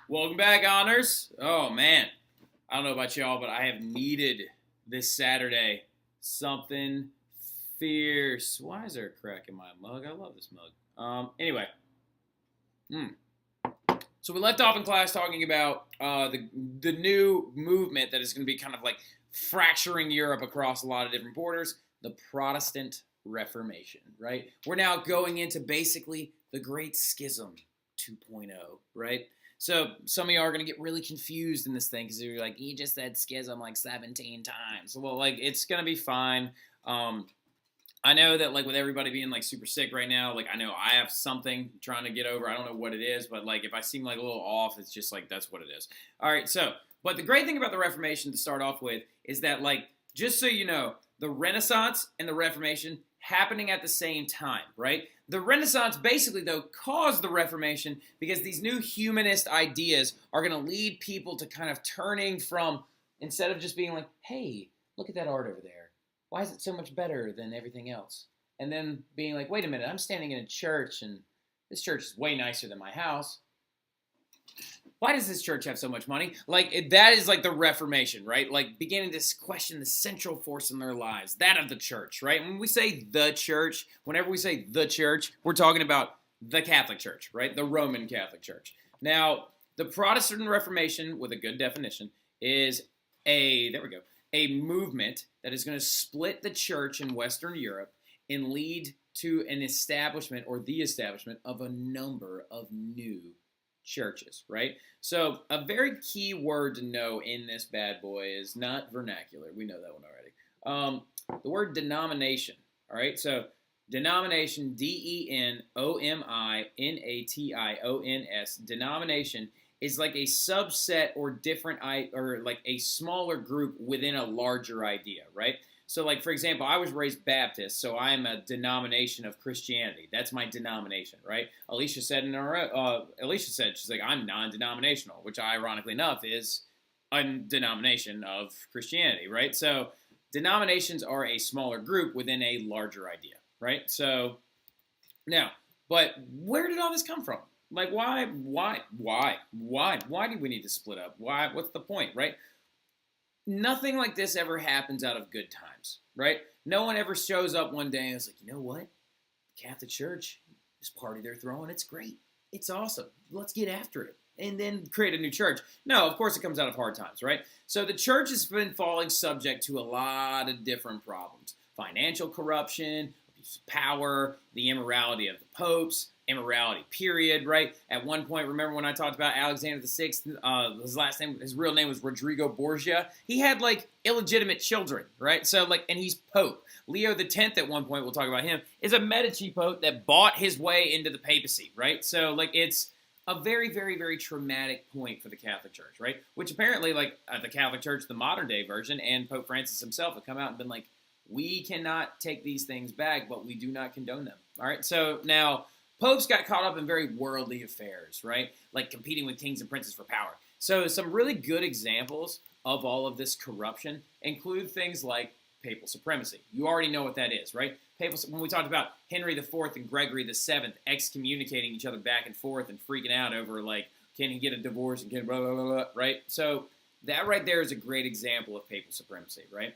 Welcome back, Honors. Oh, man. I don't know about y'all, but I have needed this Saturday something fierce. Why is there a crack in my mug? I love this mug. Anyway. So we left off in class talking about the new movement that is going to be kind of like fracturing Europe across a lot of different borders, the Protestant Reformation, right? We're now going into basically the Great Schism 2.0, right? So some of y'all are going to get really confused in this thing because you're like, you just said schism like 17 times. Well, like, it's going to be fine. I know that, like, with everybody being, like, super sick right now, like, I know I have something trying to get over. I don't know what it is, but, like, if I seem, like, a little off, it's just, like, that's what it is. All right, so, but the great thing about the Reformation to start off with is that, like, just so you know, the Renaissance and the Reformation happening at the same time, right? The Renaissance basically, though, caused the Reformation because these new humanist ideas are going to lead people to kind of turning from, instead of just being like, hey, look at that art over there. Why is it so much better than everything else? And then being like, wait a minute, I'm standing in a church, and this church is way nicer than my house. Why does this church have so much money? Like, that is like the Reformation, right? Like, beginning to question the central force in their lives, that of the church, right? When we say the church, whenever we say the church, we're talking about the Catholic Church, right? The Roman Catholic Church. Now, the Protestant Reformation, with a good definition, is a movement that is going to split the church in Western Europe and lead to an establishment or the establishment of a number of new churches, right? So a very key word to know in this bad boy is not vernacular. We know that one already. The word denomination, all right? So denomination, Denominatons, denomination is like a subset or different, or like a smaller group within a larger idea, right? So, like, for example, I was raised Baptist, so I'm a denomination of Christianity. That's my denomination, right? Alicia said she's like, I'm non-denominational, which ironically enough is a denomination of Christianity, right? So denominations are a smaller group within a larger idea, right? So now, but where did all this come from? Like, why do we need to split up? Why? What's the point, right? Nothing like this ever happens out of good times, right? No one ever shows up one day and is like, you know what? The Catholic Church, this party they're throwing, it's great. It's awesome. Let's get after it. And then create a new church. No, of course it comes out of hard times, right? So the church has been falling subject to a lot of different problems. Financial corruption, abuse of power, the immorality of the popes, immorality, period, right? At one point, remember when I talked about Alexander VI, his real name was Rodrigo Borgia? He had, like, illegitimate children, right? So, like, and he's Pope. Leo X, at one point, we'll talk about him, is a Medici Pope that bought his way into the papacy, right? So, like, it's a very, very, very traumatic point for the Catholic Church, right? Which apparently, like, the Catholic Church, the modern-day version, and Pope Francis himself have come out and been like, we cannot take these things back, but we do not condone them, all right? So, now, popes got caught up in very worldly affairs, right? Like competing with kings and princes for power. So some really good examples of all of this corruption include things like papal supremacy. You already know what that is, right? When we talked about Henry IV and Gregory VII excommunicating each other back and forth and freaking out over, like, can he get a divorce and can blah, blah, blah, blah, right? So that right there is a great example of papal supremacy, right?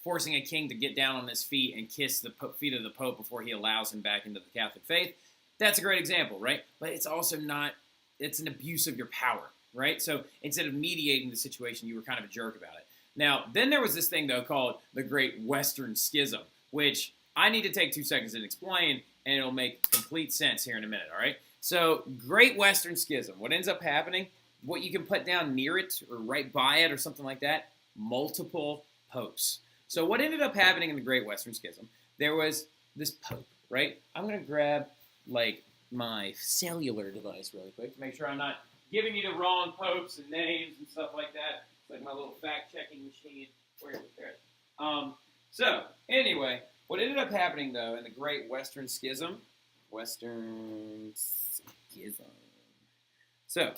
Forcing a king to get down on his feet and kiss the feet of the Pope before he allows him back into the Catholic faith. That's a great example, right? But it's also not, it's an abuse of your power, right? So instead of mediating the situation, you were kind of a jerk about it. Now, then there was this thing, though, called the Great Western Schism, which I need to take 2 seconds and explain, and it'll make complete sense here in a minute, all right? So, Great Western Schism, what ends up happening, what you can put down near it or right by it or something like that, multiple popes. So what ended up happening in the Great Western Schism, there was this pope, right? I'm going to grab, like, my cellular device really quick to make sure I'm not giving you the wrong popes and names and stuff like that. It's like my little fact-checking machine. Where is it? There it is. So, anyway, what ended up happening, though, in the Great Western Schism, so,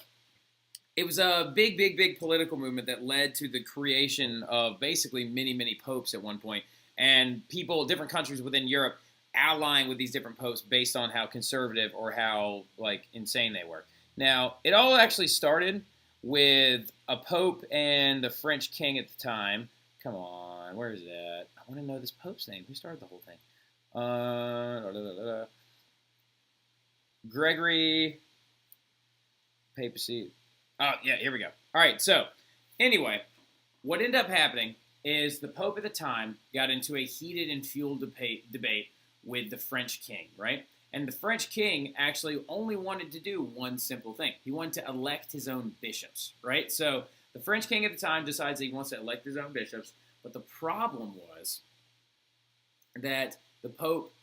it was a big, big, big political movement that led to the creation of basically many, many popes at one point, and people, different countries within Europe, allying with these different popes based on how conservative or how, like, insane they were. Now, it all actually started with a pope and the French king at the time. Come on, where is that? I want to know this pope's name. Who started the whole thing? Gregory, papacy. Oh, yeah, here we go. All right, so anyway, what ended up happening is the pope at the time got into a heated and fueled debate with the French king, right? And the French king actually only wanted to do one simple thing. He wanted to elect his own bishops, right? So the French king at the time decides that he wants to elect his own bishops, but the problem was that the Pope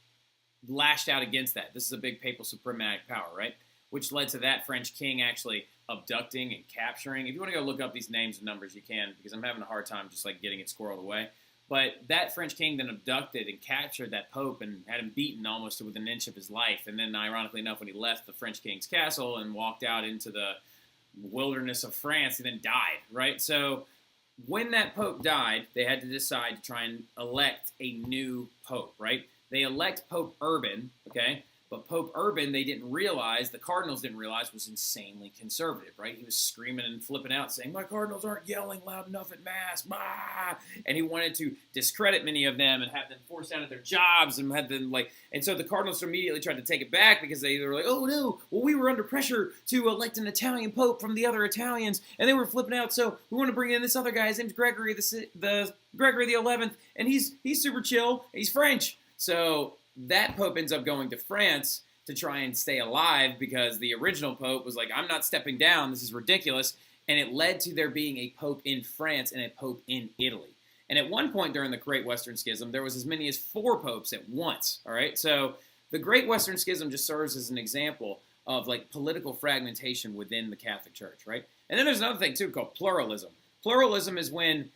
lashed out against that. This is a big papal suprematic power, right? Which led to that French king actually abducting and capturing. If you want to go look up these names and numbers, you can, because I'm having a hard time just like getting it squirreled away. But that French king then abducted and captured that Pope and had him beaten almost to within an inch of his life. And then, ironically enough, when he left the French king's castle and walked out into the wilderness of France, he then died, right? So when that Pope died, they had to decide to try and elect a new Pope, right? They elect Pope Urban, okay? But Pope Urban, they didn't realize, the cardinals didn't realize, was insanely conservative, right? He was screaming and flipping out, saying, my cardinals aren't yelling loud enough at Mass, bah! And he wanted to discredit many of them and have them forced out of their jobs and had them, and so the cardinals immediately tried to take it back because they were like, oh no, well, we were under pressure to elect an Italian Pope from the other Italians, and they were flipping out, so we want to bring in this other guy, his name's Gregory, the Gregory the 11th, and he's super chill, he's French. So that Pope ends up going to France to try and stay alive because the original Pope was like, I'm not stepping down, this is ridiculous, and it led to there being a Pope in France and a Pope in Italy. And at one point during the Great Western Schism, there was as many as 4 popes at once, all right? So the Great Western Schism just serves as an example of political fragmentation within the Catholic Church, right? And then there's another thing too called pluralism. Pluralism is when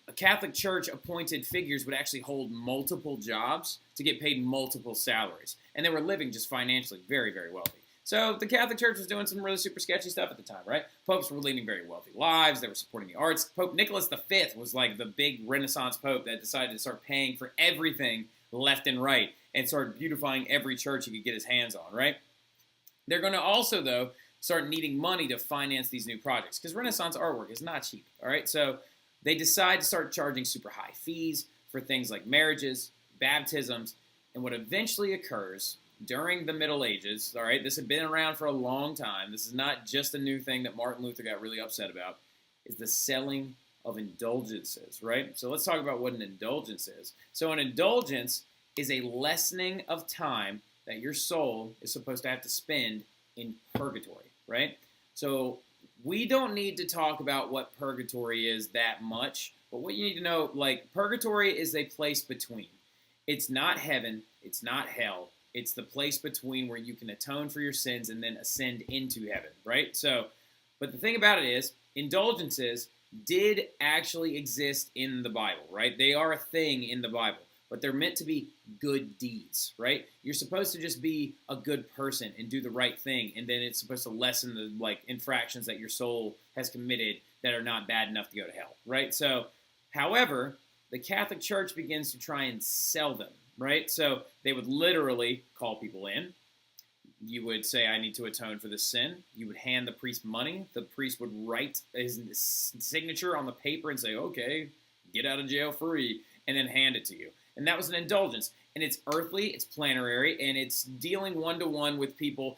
a Catholic Church appointed figures would actually hold multiple jobs to get paid multiple salaries. And they were living just financially very, very wealthy. So the Catholic Church was doing some really super sketchy stuff at the time, right? Popes were leading very wealthy lives. They were supporting the arts. Pope Nicholas V was like the big Renaissance Pope that decided to start paying for everything left and right and started beautifying every church he could get his hands on, right? They're going to also, though, start needing money to finance these new projects because Renaissance artwork is not cheap, all right? So they decide to start charging super high fees for things like marriages, baptisms, and what eventually occurs during the Middle Ages, all right, this had been around for a long time, this is not just a new thing that Martin Luther got really upset about, is the selling of indulgences, right? So let's talk about what an indulgence is. So an indulgence is a lessening of time that your soul is supposed to have to spend in purgatory, right? So we don't need to talk about what purgatory is that much, but what you need to know, purgatory is a place between. It's not heaven, it's not hell, it's the place between where you can atone for your sins and then ascend into heaven, right? So, but the thing about it is, indulgences did actually exist in the Bible, right? They are a thing in the Bible, but they're meant to be good deeds, right? You're supposed to just be a good person and do the right thing, and then it's supposed to lessen the infractions that your soul has committed that are not bad enough to go to hell, right? So, however, the Catholic Church begins to try and sell them, right? So they would literally call people in. You would say, I need to atone for this sin. You would hand the priest money. The priest would write his signature on the paper and say, okay, get out of jail free, and then hand it to you. And that was an indulgence. And it's earthly, it's planetary, and it's dealing one-to-one with people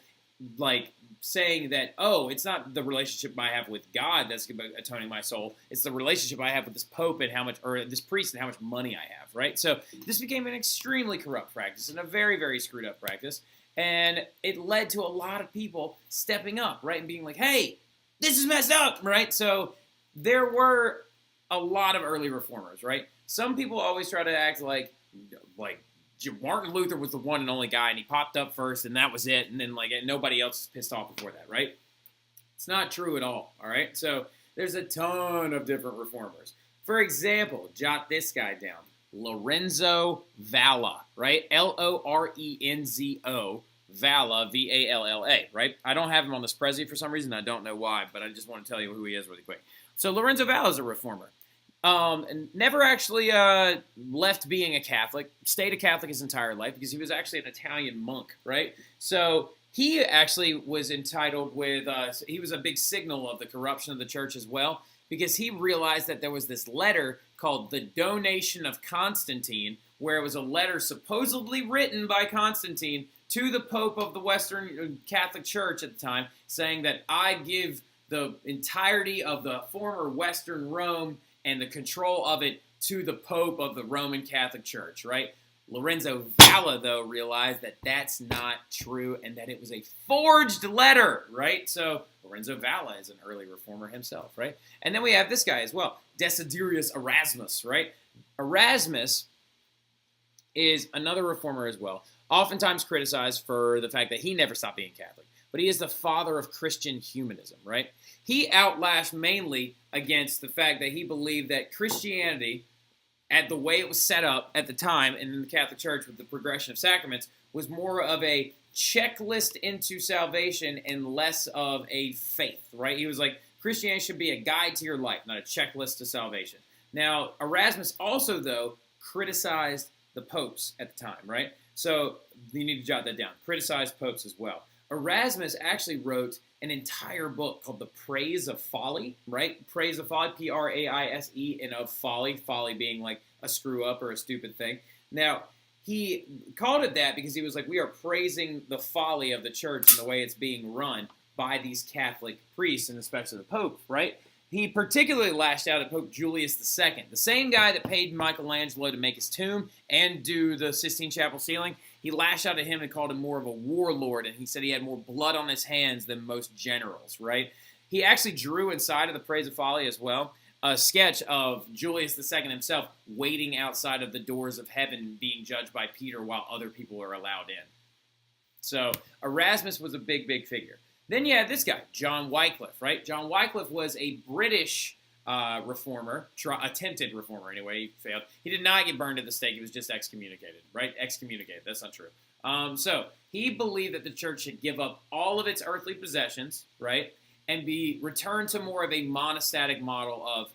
saying that, oh, it's not the relationship I have with God that's about atoning my soul. It's the relationship I have with this pope and this priest and how much money I have, right? So this became an extremely corrupt practice and a very, very screwed up practice. And it led to a lot of people stepping up, right? And being like, hey, this is messed up, right? So there were a lot of early reformers, right? Some people always try to act like Martin Luther was the one and only guy, and he popped up first, and that was it, and then nobody else was pissed off before that, right? It's not true at all right? So there's a ton of different reformers. For example, jot this guy down, Lorenzo Valla, right? Lorenzo Valla, V-A-L-L-A, right? I don't have him on this Prezi for some reason. I don't know why, but I just want to tell you who he is really quick. So Lorenzo Valla is a reformer. And never actually left being a Catholic, stayed a Catholic his entire life because he was actually an Italian monk, right? So He actually was entitled with, he was a big signal of the corruption of the church as well, because he realized that there was this letter called the Donation of Constantine, where it was a letter supposedly written by Constantine to the Pope of the Western Catholic Church at the time, saying that I give the entirety of the former Western Rome and the control of it to the Pope of the Roman Catholic Church, right? Lorenzo Valla, though, realized that that's not true and that it was a forged letter, right? So Lorenzo Valla is an early reformer himself, right? And then we have this guy as well, Desiderius Erasmus, right? Erasmus is another reformer as well, oftentimes criticized for the fact that he never stopped being Catholic. But he is the father of Christian humanism, right? He outlashed mainly against the fact that he believed that Christianity, at the way it was set up at the time in the Catholic Church with the progression of sacraments, was more of a checklist into salvation and less of a faith, right? He was like, Christianity should be a guide to your life, not a checklist to salvation. Now, Erasmus also, though, criticized the popes at the time, right? So you need to jot that down. Criticized popes as well. Erasmus actually wrote an entire book called The Praise of Folly, right? Praise of Folly, Praise, and of folly, folly being like a screw up or a stupid thing. Now, he called it that because he was like, we are praising the folly of the church and the way it's being run by these Catholic priests, and especially the Pope, right? He particularly lashed out at Pope Julius II, the same guy that paid Michelangelo to make his tomb and do the Sistine Chapel ceiling. He lashed out at him and called him more of a warlord, and he said he had more blood on his hands than most generals, right? He actually drew inside of the Praise of Folly as well a sketch of Julius II himself waiting outside of the doors of heaven being judged by Peter while other people are allowed in. So Erasmus was a big, big figure. Then you had this guy, John Wycliffe, right? John Wycliffe was a British reformer, attempted reformer anyway, he failed. He did not get burned at the stake, he was just excommunicated, right? Excommunicated, that's not true. So he believed that the church should give up all of its earthly possessions, right? And be returned to more of a monastic model of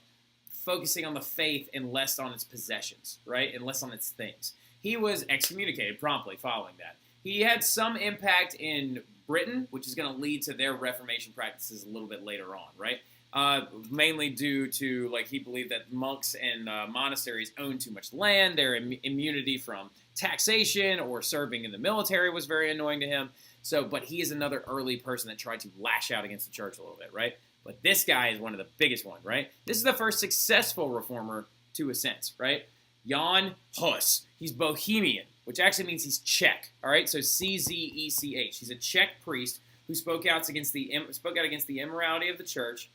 focusing on the faith and less on its possessions, right? And less on its things. He was excommunicated promptly following that. He had some impact in Britain, which is going to lead to their Reformation practices a little bit later on, right? Mainly due to, like, he believed that monks and monasteries owned too much land, their immunity from taxation or serving in the military was very annoying to him. So, but he is another early person that tried to lash out against the church a little bit, right? But this guy is one of the biggest ones, right? This is the first successful reformer to a sense, right? Jan Hus. He's Bohemian, which actually means he's Czech, all right? So Czech. He's a Czech priest who spoke out against the immorality of the church.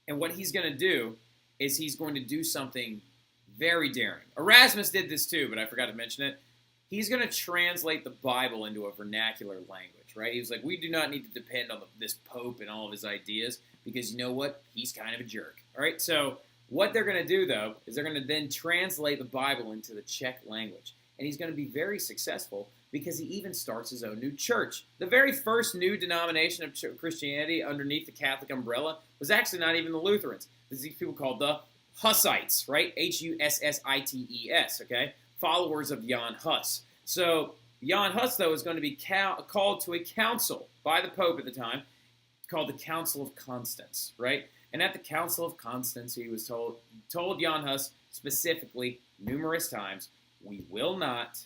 And what he's going to do is he's going to do something very daring. Erasmus did this too, but I forgot to mention it. He's going to translate the Bible into a vernacular language, right? He was like, we do not need to depend on this Pope and all of his ideas because you know what? He's kind of a jerk, all right? So what they're going to do, though, is they're going to then translate the Bible into the Czech language. And he's going to be very successful because he even starts his own new church. The very first new denomination of Christianity underneath the Catholic umbrella was actually not even the Lutherans. These people called the Hussites, right? Hussites, okay? Followers of Jan Hus. So Jan Hus, though, is going to be called to a council by the Pope at the time called the Council of Constance, right? And at the Council of Constance, he was told Jan Hus specifically numerous times, we will not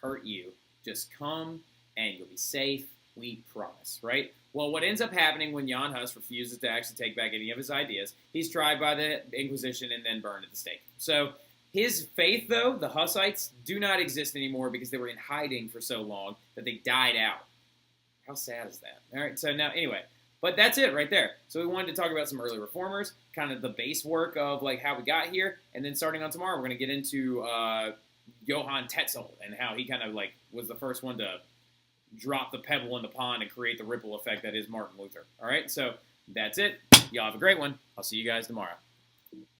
hurt you. Just come and you'll be safe. We promise, right? Well, what ends up happening when Jan Hus refuses to actually take back any of his ideas, he's tried by the Inquisition and then burned at the stake. So his faith, though, the Hussites, do not exist anymore because they were in hiding for so long that they died out. How sad is that? All right, so now, anyway, but that's it right there. So we wanted to talk about some early reformers, kind of the base work of like how we got here, and then starting on tomorrow, we're going to get into Johann Tetzel and how he kind of like was the first one to drop the pebble in the pond and create the ripple effect that is Martin Luther. All right, so that's it. Y'all have a great one. I'll see you guys tomorrow.